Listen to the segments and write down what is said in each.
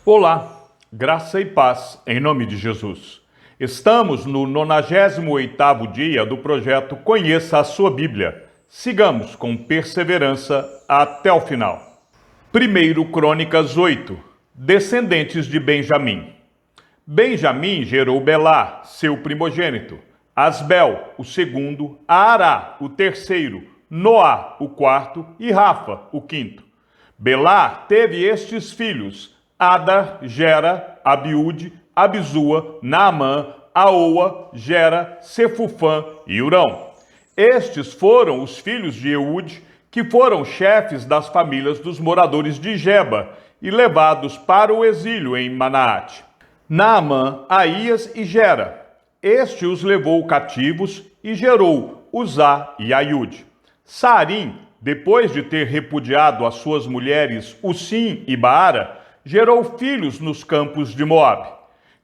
Olá, graça e paz em nome de Jesus. Estamos no 98º dia do projeto Conheça a Sua Bíblia. Sigamos com perseverança até o final. 1 Crônicas 8. Descendentes de Benjamim. Benjamim gerou Belá, seu primogênito, Asbel, o segundo, Aará, o terceiro, Noá, o quarto e Rafa, o quinto. Belá teve estes filhos: Ada, Gera, Abiúde, Abizua, Naamã, Aoa, Gera, Sefufã e Hurão. Estes foram os filhos de Eude, que foram chefes das famílias dos moradores de Geba e levados para o exílio em Manaate. Naamã, Aías e Gera. Este os levou cativos e gerou Uzá e Aiude. Saarim, depois de ter repudiado as suas mulheres Usim e Baara, gerou filhos nos campos de Moabe.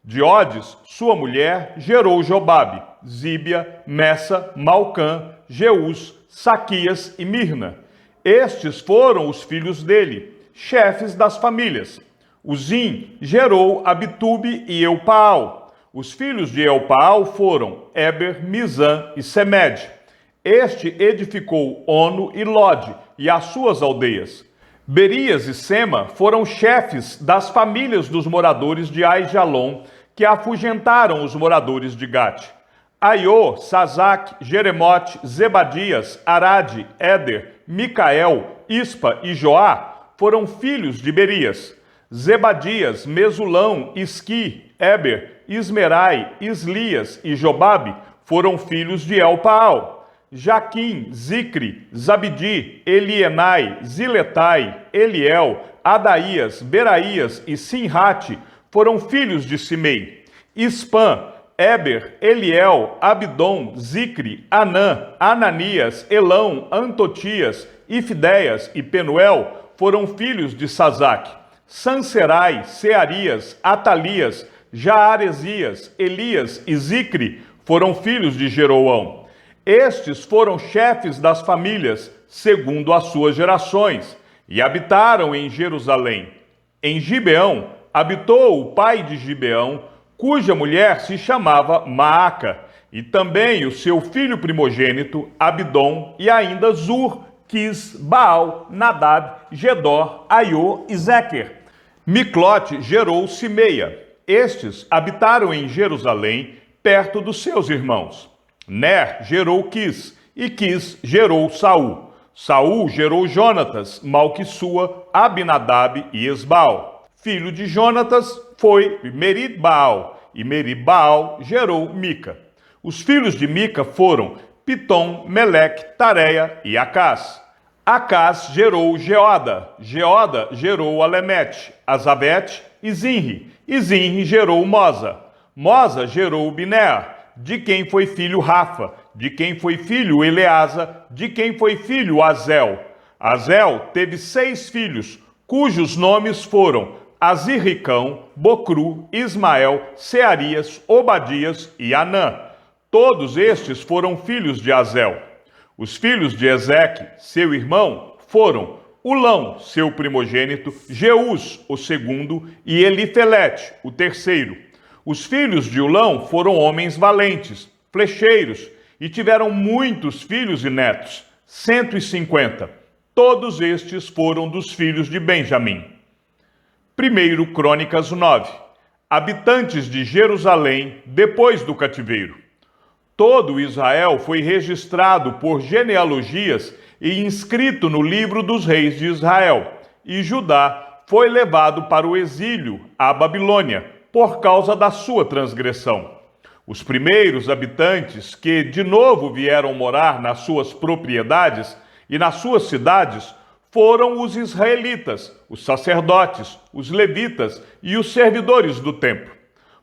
De Odes, sua mulher, gerou Jobabe, Zíbia, Messa, Malcã, Jeús, Saquias e Mirna. Estes foram os filhos dele, chefes das famílias. Uzim gerou Abitube e Eupaal. Os filhos de Eupaal foram Eber, Mizã e Semed. Este edificou Ono e Lode e as suas aldeias. Berias e Sema foram chefes das famílias dos moradores de Aijalon, que afugentaram os moradores de Gate. Aiô, Sazac, Jeremote, Zebadias, Arade, Éder, Micael, Ispa e Joá foram filhos de Berias. Zebadias, Mesulão, Isqui, Eber, Ismerai, Islias e Jobabe foram filhos de Elpaal. Jaquim, Zicre, Zabidi, Elienai, Ziletai, Eliel, Adaías, Beraías e Sinrate foram filhos de Simei. Ispã, Eber, Eliel, Abdom, Zicre, Anã, Ananias, Elão, Antotias, Ifideias e Penuel foram filhos de Sazac. Sanserai, Searias, Atalias, Jaaresias, Elias e Zicre foram filhos de Jeroão. Estes foram chefes das famílias, segundo as suas gerações, e habitaram em Jerusalém. Em Gibeão habitou o pai de Gibeão, cuja mulher se chamava Maaca, e também o seu filho primogênito, Abdom, e ainda Zur, Quis, Baal, Nadab, Gedor, Aiô e Zequer. Miclote gerou Simeia. Estes habitaram em Jerusalém, perto dos seus irmãos. Ner gerou Quis, e Quis gerou Saul. Saul gerou Jonatas, Malquissua, Abinadab e Esbaal. Filho de Jonatas foi Merib-Baal, e Merib-Baal gerou Mica. Os filhos de Mica foram Pitom, Meleque, Tareia e Acás. Acás gerou Geoda. Geoda gerou Alemete, Azabete e Zinri. E Zinri gerou Moza. Moza gerou Binea, de quem foi filho Rafa, de quem foi filho Eleasa, de quem foi filho Azel. Azel teve 6 filhos, cujos nomes foram Azirricão, Bocru, Ismael, Searias, Obadias e Anã. Todos estes foram filhos de Azel. Os filhos de Ezeque, seu irmão, foram Ulão, seu primogênito, Jeús, o segundo, e Elifelete, o terceiro. Os filhos de Ulão foram homens valentes, flecheiros, e tiveram muitos filhos e netos, 150. Todos estes foram dos filhos de Benjamim. 1 Crônicas 9. Habitantes de Jerusalém depois do cativeiro. Todo Israel foi registrado por genealogias e inscrito no livro dos reis de Israel, e Judá foi levado para o exílio, à Babilônia, por causa da sua transgressão. Os primeiros habitantes que de novo vieram morar nas suas propriedades e nas suas cidades foram os israelitas, os sacerdotes, os levitas e os servidores do templo.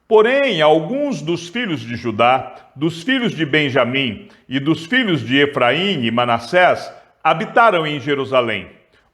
Porém, alguns dos filhos de Judá, dos filhos de Benjamim e dos filhos de Efraim e Manassés habitaram em Jerusalém.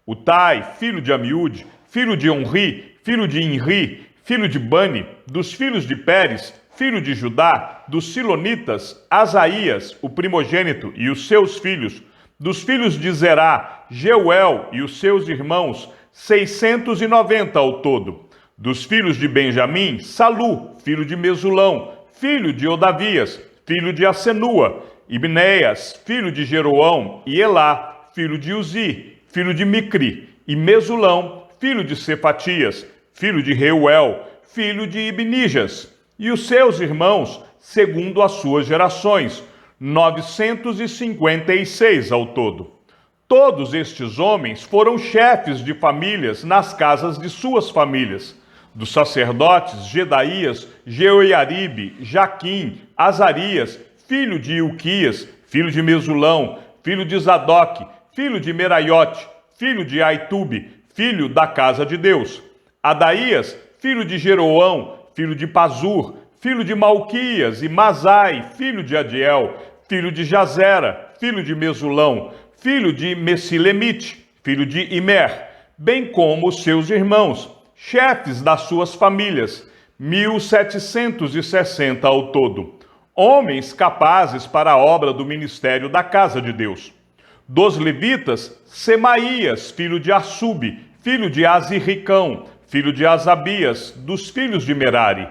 Utai, filho de Amiúde, filho de Onri, filho de Inri, filho de Bani, dos filhos de Pérez, filho de Judá, dos Silonitas, Asaías, o primogênito, e os seus filhos, dos filhos de Zerá, Jeuel e os seus irmãos, 690 ao todo. Dos filhos de Benjamim, Salu, filho de Mesulão, filho de Odavias, filho de Asenua, Ibneias, filho de Jeroão, e Elá, filho de Uzi, filho de Micri, e Mesulão, filho de Cefatias, filho de Reuel, filho de Ibnijas, e os seus irmãos, segundo as suas gerações, 956 ao todo. Todos estes homens foram chefes de famílias nas casas de suas famílias. Dos sacerdotes, Jedaías, Jeoiaribe, Jaquim, Azarias, filho de Ilquias, filho de Mesulão, filho de Zadok, filho de Meraiote, filho de Aitube, filho da casa de Deus. Adaías, filho de Jeroão, filho de Pazur, filho de Malquias, e Masai, filho de Adiel, filho de Jazera, filho de Mesulão, filho de Mesilemite, filho de Imer, bem como os seus irmãos, chefes das suas famílias, 1760 ao todo, homens capazes para a obra do ministério da casa de Deus. Dos levitas, Semaías, filho de Assube, filho de Azirricão, filho de Asabias, dos filhos de Merari,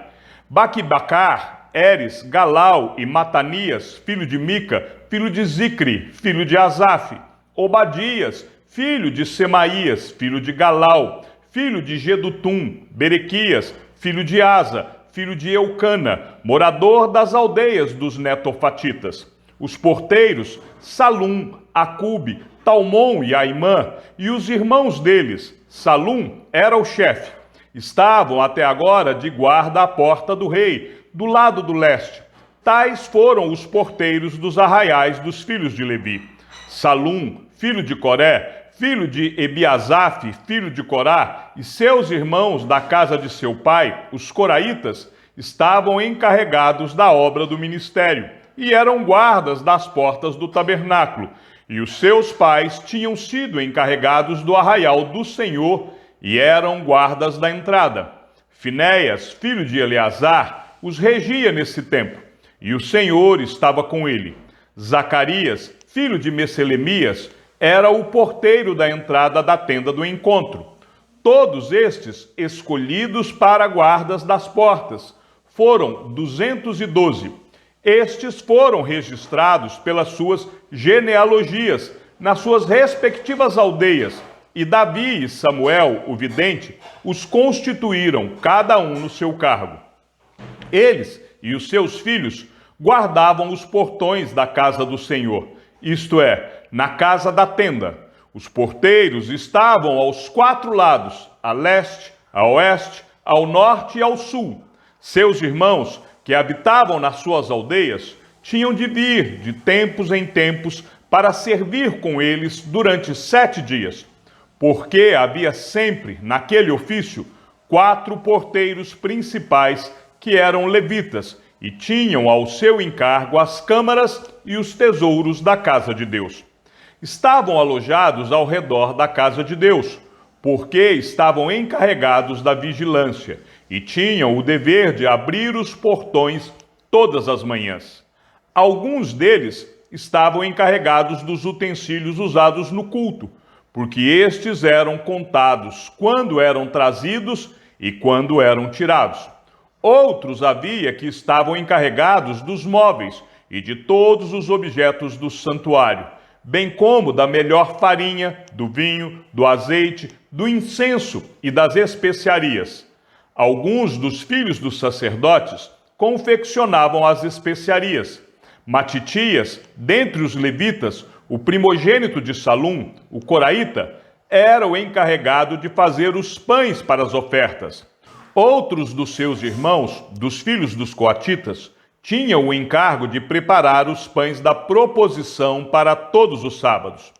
Baquibacar, Eres, Galau e Matanias, filho de Mica, filho de Zicri, filho de Asaf, Obadias, filho de Semaías, filho de Galau, filho de Gedutum, Berequias, filho de Asa, filho de Eucana, morador das aldeias dos netofatitas. Os porteiros, Salum, Acube, Talmon e Aimã, e os irmãos deles. Salum era o chefe. Estavam até agora de guarda à porta do rei, do lado do leste. Tais foram os porteiros dos arraiais dos filhos de Levi. Salum, filho de Coré, filho de Ebiasaf, filho de Corá, e seus irmãos da casa de seu pai, os coraitas, estavam encarregados da obra do ministério, e eram guardas das portas do tabernáculo, e os seus pais tinham sido encarregados do arraial do Senhor, e eram guardas da entrada. Finéias, filho de Eleazar, os regia nesse tempo, e o Senhor estava com ele. Zacarias, filho de Meselemias, era o porteiro da entrada da tenda do encontro. Todos estes, escolhidos para guardas das portas, foram 212. Estes foram registrados pelas suas genealogias, nas suas respectivas aldeias, e Davi e Samuel, o vidente, os constituíram, cada um no seu cargo. Eles e os seus filhos guardavam os portões da casa do Senhor, isto é, na casa da tenda. Os porteiros estavam aos 4 lados, a leste, a oeste, ao norte e ao sul. Seus irmãos, que habitavam nas suas aldeias, tinham de vir de tempos em tempos para servir com eles durante 7 dias, porque havia sempre, naquele ofício, 4 porteiros principais que eram levitas e tinham ao seu encargo as câmaras e os tesouros da casa de Deus. Estavam alojados ao redor da casa de Deus, porque estavam encarregados da vigilância e tinham o dever de abrir os portões todas as manhãs. Alguns deles estavam encarregados dos utensílios usados no culto, porque estes eram contados quando eram trazidos e quando eram tirados. Outros havia que estavam encarregados dos móveis e de todos os objetos do santuário, bem como da melhor farinha, do vinho, do azeite, do incenso e das especiarias. Alguns dos filhos dos sacerdotes confeccionavam as especiarias. Matitias, dentre os levitas, o primogênito de Salum, o coraíta, era o encarregado de fazer os pães para as ofertas. Outros dos seus irmãos, dos filhos dos coatitas, tinham o encargo de preparar os pães da proposição para todos os sábados.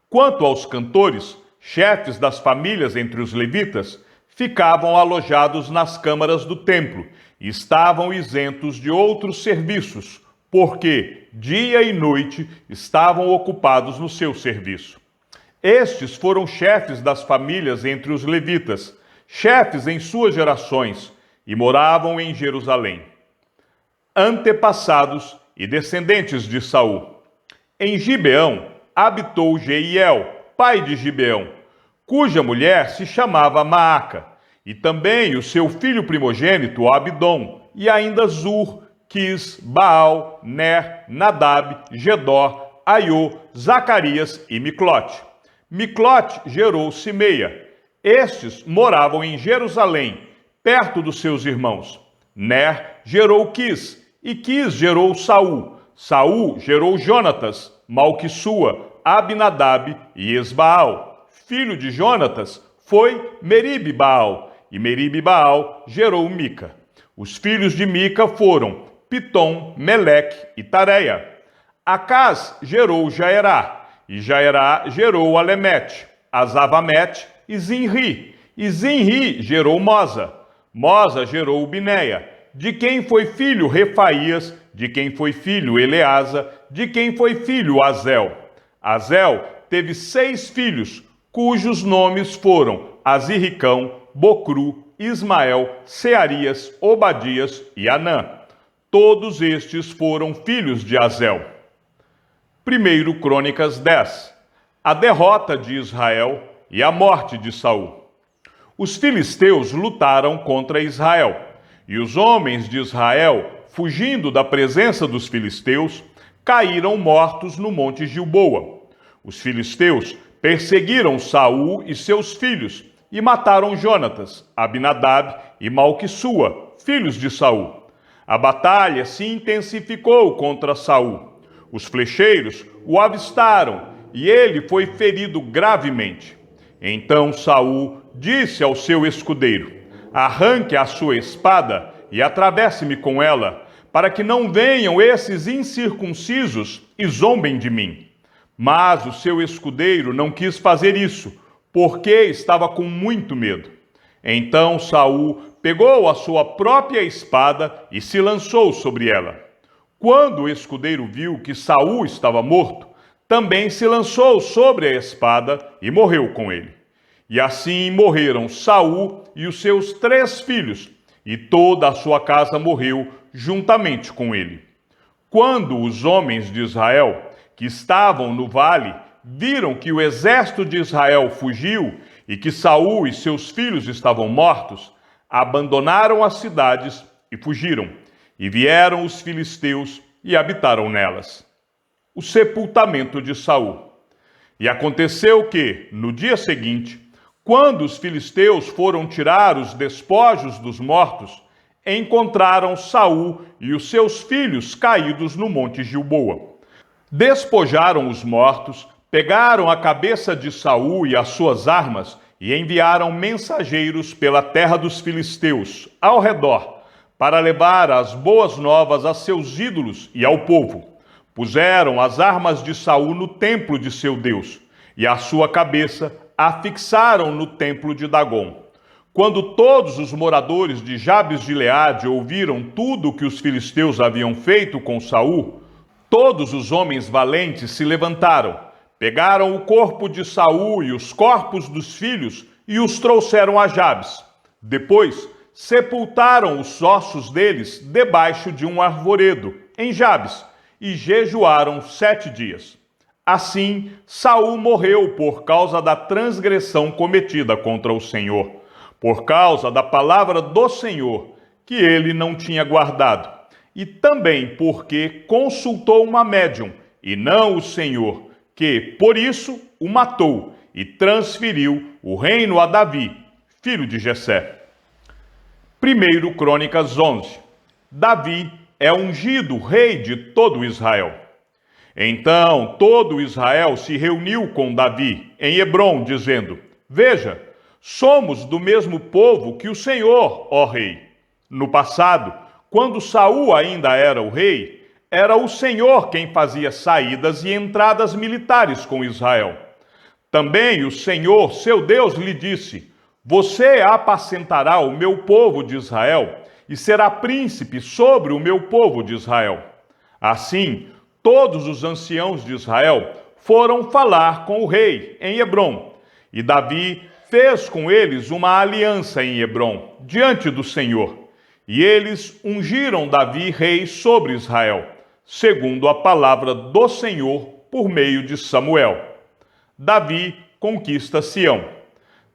Quanto aos cantores, chefes das famílias entre os levitas, ficavam alojados nas câmaras do templo e estavam isentos de outros serviços, porque dia e noite estavam ocupados no seu serviço. Estes foram chefes das famílias entre os levitas, chefes em suas gerações, e moravam em Jerusalém. Antepassados e descendentes de Saul. Em Gibeão habitou Jeiel, pai de Gibeão, cuja mulher se chamava Maaca, e também o seu filho primogênito Abdom, e ainda Zur, Quis, Baal, Ner, Nadab, Gedor, Aiô, Zacarias e Miclote. Miclote gerou Simeia. Estes moravam em Jerusalém, perto dos seus irmãos. Ner gerou Quis, e Quis gerou Saul. Saul gerou Jonatas, Malquissua, Abinadab e Esbaal. Filho de Jonatas foi Meribe-Baal, e Meribe-Baal gerou Mica. Os filhos de Mica foram Pitom, Meleque e Tareia. Acás gerou Jaerá, e Jaerá gerou Alemete, Azavamete e Zinri. E Zinri gerou Moza. Moza gerou Bineia, de quem foi filho Refaías, de quem foi filho Eleasa, de quem foi filho Azel. Azel teve 6 filhos, cujos nomes foram Aziricão, Bocru, Ismael, Searias, Obadias e Anã. Todos estes foram filhos de Azel. 1 Crônicas 10. A derrota de Israel e a morte de Saul. Os filisteus lutaram contra Israel, e os homens de Israel, fugindo da presença dos filisteus, caíram mortos no monte Gilboa. Os filisteus perseguiram Saul e seus filhos e mataram Jonatas, Abinadab e Malquissua, filhos de Saul. A batalha se intensificou contra Saul. Os flecheiros o avistaram e ele foi ferido gravemente. Então Saul disse ao seu escudeiro: arranque a sua espada e atravesse-me com ela, para que não venham esses incircuncisos e zombem de mim. Mas o seu escudeiro não quis fazer isso, porque estava com muito medo. Então Saul pegou a sua própria espada e se lançou sobre ela. Quando o escudeiro viu que Saul estava morto, também se lançou sobre a espada e morreu com ele. E assim morreram Saul e os seus 3 filhos, e toda a sua casa morreu juntamente com ele. Quando os homens de Israel, que estavam no vale, viram que o exército de Israel fugiu e que Saul e seus filhos estavam mortos, abandonaram as cidades e fugiram, e vieram os filisteus e habitaram nelas. O sepultamento de Saul. E aconteceu que, no dia seguinte, quando os filisteus foram tirar os despojos dos mortos, encontraram Saul e os seus filhos caídos no monte Gilboa. Despojaram os mortos, pegaram a cabeça de Saul e as suas armas e enviaram mensageiros pela terra dos filisteus, ao redor, para levar as boas novas a seus ídolos e ao povo. Puseram as armas de Saul no templo de seu Deus, e a sua cabeça a fixaram no templo de Dagom. Quando todos os moradores de Jabes de Gileade ouviram tudo o que os filisteus haviam feito com Saul, todos os homens valentes se levantaram, pegaram o corpo de Saul e os corpos dos filhos e os trouxeram a Jabes. Depois, sepultaram os ossos deles debaixo de um arvoredo, em Jabes, e jejuaram 7 dias. Assim, Saul morreu por causa da transgressão cometida contra o Senhor, por causa da palavra do Senhor, que ele não tinha guardado, e também porque consultou uma médium, e não o Senhor, que, por isso, o matou e transferiu o reino a Davi, filho de Jessé. 1 Crônicas 11. Davi é ungido rei de todo Israel. Então todo Israel se reuniu com Davi em Hebrom, dizendo: veja, somos do mesmo povo que o Senhor, ó rei. No passado, quando Saul ainda era o rei, era o Senhor quem fazia saídas e entradas militares com Israel. Também o Senhor, seu Deus, lhe disse: você apacentará o meu povo de Israel e será príncipe sobre o meu povo de Israel. Assim, todos os anciãos de Israel foram falar com o rei em Hebrom, e Davi fez com eles uma aliança em Hebrom, diante do Senhor. E eles ungiram Davi rei sobre Israel, segundo a palavra do Senhor por meio de Samuel. Davi conquista Sião.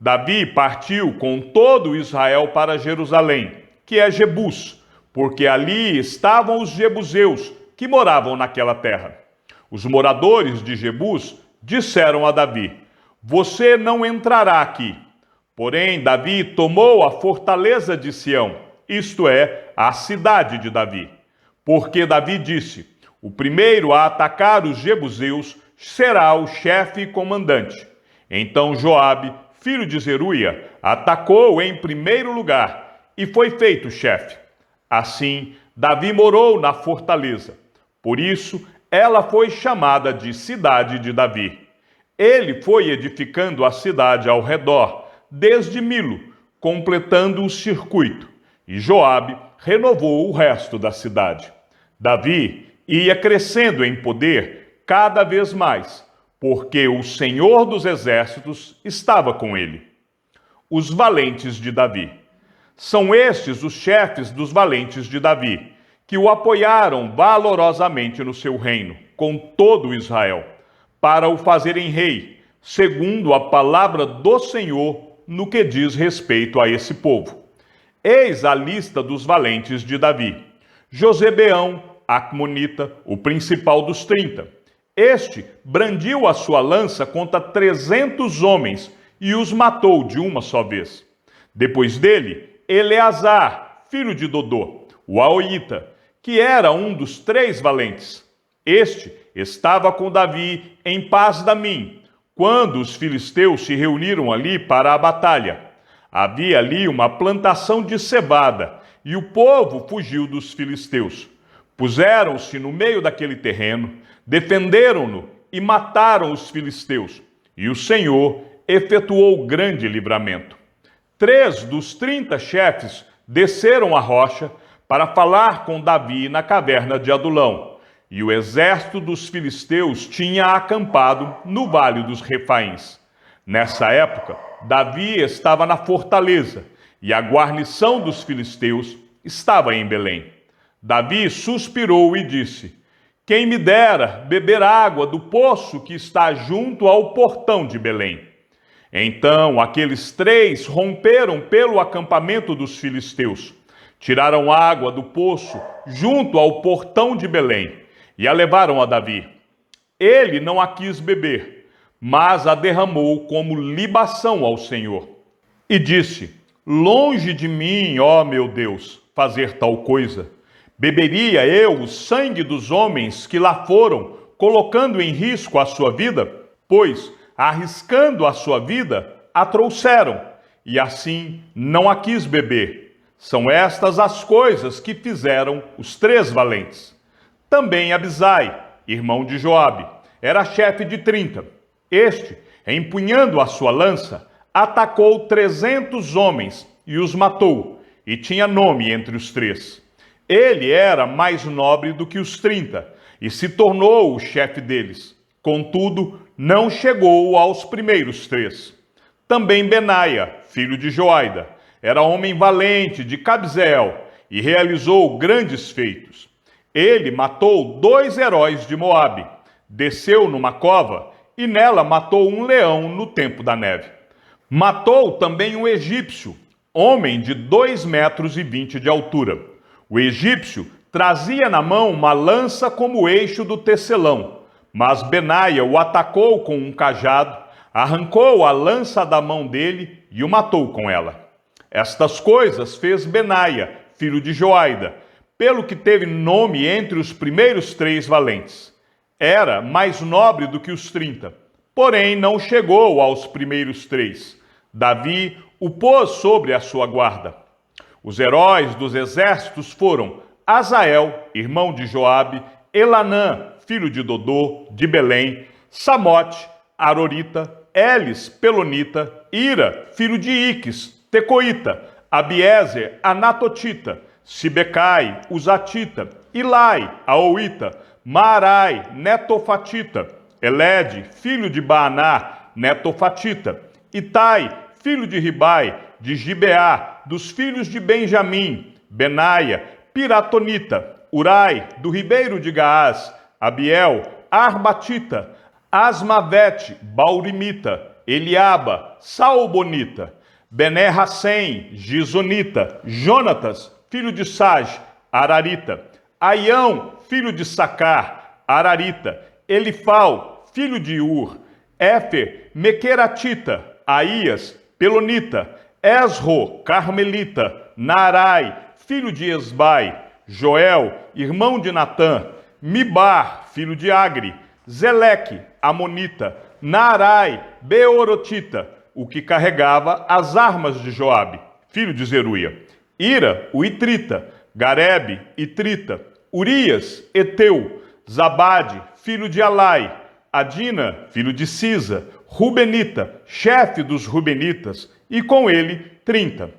Davi partiu com todo Israel para Jerusalém, que é Jebus, porque ali estavam os jebuseus que moravam naquela terra. Os moradores de Jebus disseram a Davi: você não entrará aqui. Porém, Davi tomou a fortaleza de Sião, isto é, a cidade de Davi. Porque Davi disse: o primeiro a atacar os jebuseus será o chefe e comandante. Então Joabe, filho de Zeruia, atacou em primeiro lugar e foi feito chefe. Assim, Davi morou na fortaleza. Por isso, ela foi chamada de Cidade de Davi. Ele foi edificando a cidade ao redor, desde Milo, completando o circuito, e Joabe renovou o resto da cidade. Davi ia crescendo em poder cada vez mais, porque o Senhor dos Exércitos estava com ele. Os valentes de Davi. São estes os chefes dos valentes de Davi, que o apoiaram valorosamente no seu reino, com todo Israel, para o fazerem rei, segundo a palavra do Senhor, no que diz respeito a esse povo. Eis a lista dos valentes de Davi. Josebeão, Acmonita, o principal dos 30. Este brandiu a sua lança contra 300 homens e os matou de uma só vez. Depois dele, Eleazar, filho de Dodô, o Aoíta, que era um dos 3 valentes. Este estava com Davi em Pas-damim, quando os filisteus se reuniram ali para a batalha. Havia ali uma plantação de cevada, e o povo fugiu dos filisteus. Puseram-se no meio daquele terreno, defenderam-no e mataram os filisteus. E o Senhor efetuou grande livramento. 3 dos 30 chefes desceram a rocha para falar com Davi na caverna de Adulão. E o exército dos filisteus tinha acampado no Vale dos Refaíns. Nessa época, Davi estava na fortaleza, e a guarnição dos filisteus estava em Belém. Davi suspirou e disse: quem me dera beber água do poço que está junto ao portão de Belém. Então aqueles 3 romperam pelo acampamento dos filisteus, tiraram água do poço junto ao portão de Belém, e a levaram a Davi. Ele não a quis beber, mas a derramou como libação ao Senhor. E disse: longe de mim, ó meu Deus, fazer tal coisa. Beberia eu o sangue dos homens que lá foram, colocando em risco a sua vida? Pois, arriscando a sua vida, a trouxeram, e assim não a quis beber. São estas as coisas que fizeram os 3 valentes. Também Abisai, irmão de Joabe, era chefe de 30. Este, empunhando a sua lança, atacou 300 homens e os matou, e tinha nome entre os 3. Ele era mais nobre do que os 30, e se tornou o chefe deles. Contudo, não chegou aos primeiros 3. Também Benaia, filho de Joaida, era homem valente de Cabzeel, e realizou grandes feitos. Ele matou 2 heróis de Moabe, desceu numa cova e nela matou um leão no tempo da neve. Matou também um egípcio, homem de 2,20 metros de altura. O egípcio trazia na mão uma lança como o eixo do tecelão, mas Benaia o atacou com um cajado, arrancou a lança da mão dele e o matou com ela. Estas coisas fez Benaia, filho de Joaida, pelo que teve nome entre os primeiros 3 valentes. Era mais nobre do que os 30, porém não chegou aos primeiros 3. Davi o pôs sobre a sua guarda. Os heróis dos exércitos foram Azael, irmão de Joabe, Elanã, filho de Dodô, de Belém, Samote, Arorita, Elis, Pelonita, Ira, filho de Iques, Tecoíta, Abiezer, Anatotita, Sibecai, Uzatita, Ilai, Aoíta, Maarai, Netofatita, Elede, filho de Baaná, Netofatita, Itai, filho de Ribai, de Gibeá, dos filhos de Benjamim, Benaia, Piratonita, Urai, do ribeiro de Gaás, Abiel, Arbatita, Asmavete, Baurimita, Eliaba, Saulbonita, Bené-Hassem, Gizonita, Jonatas, filho de Sage, Ararita, Aião, filho de Sacar, Ararita, Elifal, filho de Ur, Éfer, Mequeratita, Aías, Pelonita, Esro, Carmelita, Naarai, filho de Esbai, Joel, irmão de Natã, Mibar, filho de Agri, Zeleque, Amonita, Naarai, Beorotita, o que carregava as armas de Joabe, filho de Zeruia, Ira, o Itrita, Garebe, Itrita, Urias, Eteu, Zabade, filho de Alai, Adina, filho de Sisa, Rubenita, chefe dos Rubenitas, e com ele 30.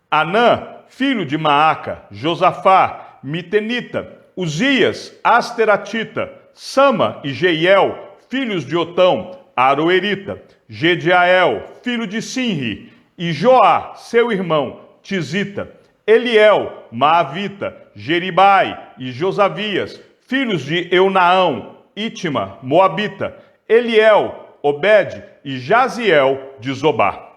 Anã, filho de Maaca, Josafá, Mitenita, Uzias, Asteratita, Sama e Jeiel, filhos de Otão, Aroerita, Gediael, filho de Sinri, e Joá, seu irmão, Tizita, Eliel, Maavita, Jeribai e Josavias, filhos de Eunaão, Itima, Moabita, Eliel, Obed e Jaziel de Zobá.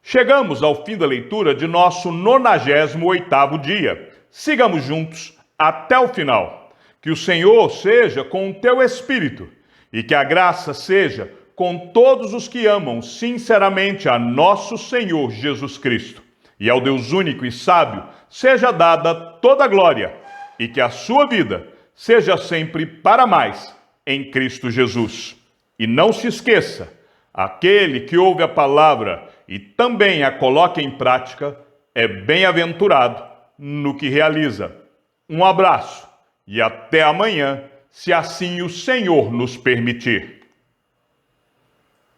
Chegamos ao fim da leitura de nosso 98º dia. Sigamos juntos até o final. Que o Senhor seja com o teu espírito e que a graça seja com todos os que amam sinceramente a nosso Senhor Jesus Cristo. E ao Deus único e sábio seja dada toda a glória e que a sua vida seja sempre para mais em Cristo Jesus. E não se esqueça, aquele que ouve a palavra e também a coloca em prática é bem-aventurado no que realiza. Um abraço e até amanhã, se assim o Senhor nos permitir.